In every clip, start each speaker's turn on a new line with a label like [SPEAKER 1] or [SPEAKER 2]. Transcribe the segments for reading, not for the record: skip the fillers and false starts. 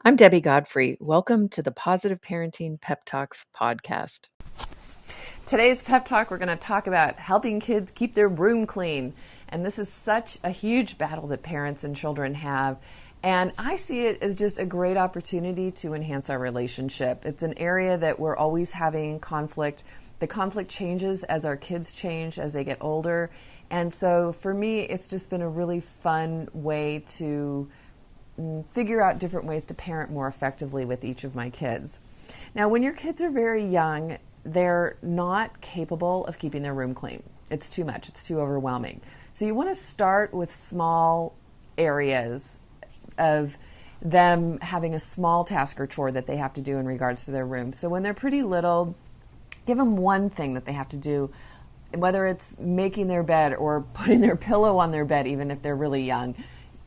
[SPEAKER 1] I'm Debbie Godfrey. Welcome to the Positive Parenting PEP Talks podcast. Today's pep talk, we're going to talk about helping kids keep their room clean. And this is such a huge battle that parents and children have. And I see it as just a great opportunity to enhance our relationship. It's an area that we're always having conflict. The conflict changes as our kids change, as they get older. And so for me, it's just been a really fun way to figure out different ways to parent more effectively with each of my kids. Now, when your kids are very young, they're not capable of keeping their room clean. It's too much. It's too overwhelming. So you want to start with small areas of them having a small task or chore that they have to do in regards to their room. So when they're pretty little, give them one thing that they have to do, whether it's making their bed or putting their pillow on their bed, even if they're really young.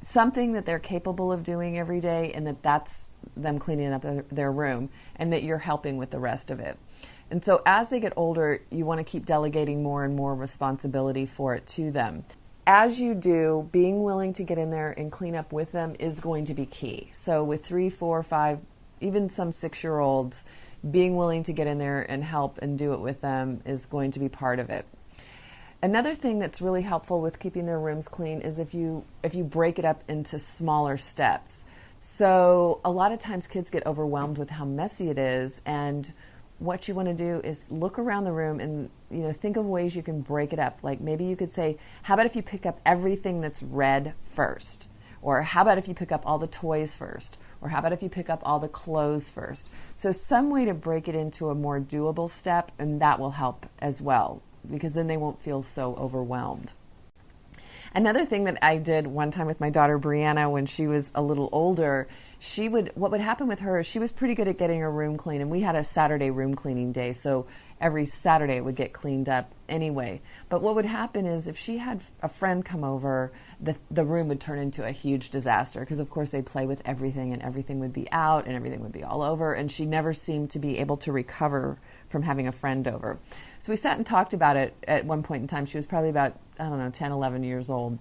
[SPEAKER 1] Something that they're capable of doing every day, and that's them cleaning up their room, and that you're helping with the rest of it. And so as they get older, you want to keep delegating more and more responsibility for it to them. As you do, being willing to get in there and clean up with them is going to be key. So with 3, 4, 5, even some 6-year-olds, being willing to get in there and help and do it with them is going to be part of it. Another thing that's really helpful with keeping their rooms clean is if you break it up into smaller steps. So a lot of times kids get overwhelmed with how messy it is, and what you want to do is look around the room and think of ways you can break it up. Like maybe you could say, how about if you pick up everything that's red first? Or how about if you pick up all the toys first? Or how about if you pick up all the clothes first? So some way to break it into a more doable step, and that will help as well, because then they won't feel so overwhelmed. Another thing that I did one time with my daughter Brianna when she was a little older, what would happen with her is she was pretty good at getting her room clean, and we had a Saturday room cleaning day, so every Saturday it would get cleaned up anyway. But what would happen is if she had a friend come over, the room would turn into a huge disaster, because of course they'd play with everything and everything would be out and everything would be all over, and she never seemed to be able to recover from having a friend over. So we sat and talked about it at one point in time. She was probably about, 10, 11 years old.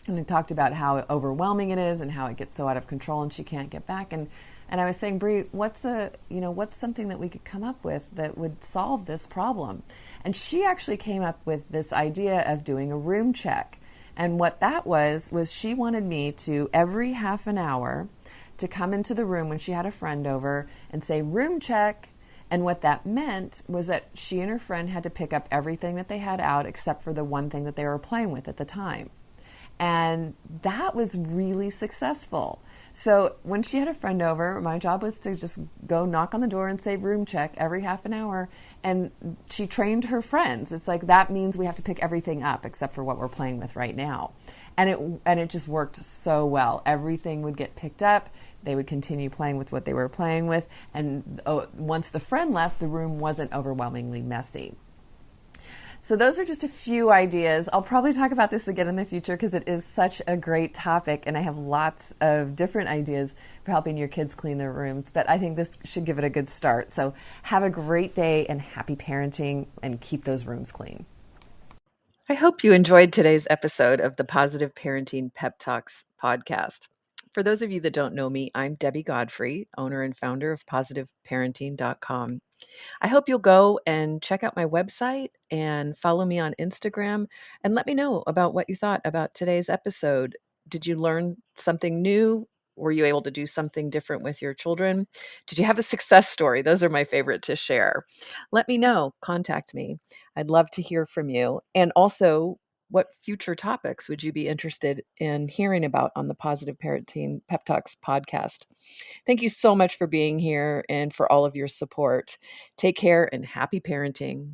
[SPEAKER 1] And we talked about how overwhelming it is and how it gets so out of control and she can't get back. And I was saying, Bree, what's something that we could come up with that would solve this problem? And she actually came up with this idea of doing a room check. And what that was she wanted me to, every half an hour, to come into the room when she had a friend over and say, room check. And what that meant was that she and her friend had to pick up everything that they had out except for the one thing that they were playing with at the time. And that was really successful. So when she had a friend over, my job was to just go knock on the door and say room check every half an hour. And she trained her friends. It's like, that means we have to pick everything up except for what we're playing with right now. And it just worked so well. Everything would get picked up. They would continue playing with what they were playing with. And once the friend left, the room wasn't overwhelmingly messy. So those are just a few ideas. I'll probably talk about this again in the future because it is such a great topic, and I have lots of different ideas for helping your kids clean their rooms. But I think this should give it a good start. So have a great day and happy parenting, and keep those rooms clean. I hope you enjoyed today's episode of the Positive Parenting PEP Talks podcast. For those of you that don't know me, I'm Debbie Godfrey, owner and founder of positiveparenting.com. I hope you'll go and check out my website and follow me on Instagram and let me know about what you thought about today's episode. Did you learn something new? Were you able to do something different with your children? Did you have a success story? Those are my favorite to share. Let me know. Contact me. I'd love to hear from you. And also, what future topics would you be interested in hearing about on the Positive Parenting Pep Talks podcast? Thank you so much for being here and for all of your support. Take care and happy parenting.